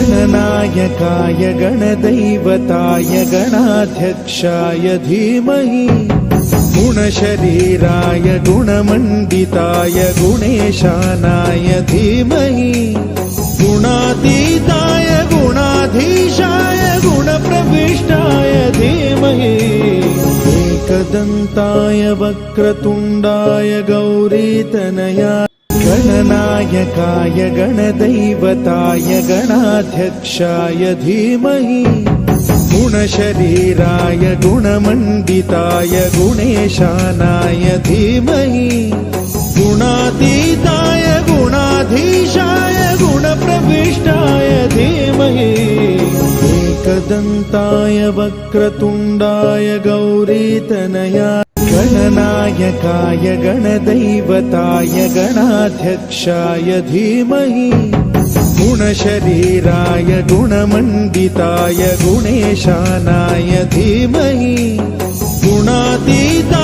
गणनायकाय गणदैवताय गणाध्यक्षाय धीमहि गुणशरीराय गुणमण्डिताय गुणेशानाय धीमहि गुणातीताय गुणाधीशाय गुणप्रविष्टाय धीमहि एकदन्ताय वक्रतुण्डाय गौरीतनयाय गणनायकाय गणदैवताय गणाध्यक्षाय धीमहि गुणशरीराय गुणमण्डिताय गुणेशानाय धीमहि गुणातीताय गुणाधीशाय गुणप्रविष्टाय धीमहि एकदन्ताय वक्रतुण्डाय गौरीतनयाय गणनायकाय गणदैवताय गणाध्यक्षाय धीमहि गुणशरीराय गुणमण्डिताय गुणेशानाय धीमहि गुणातीताय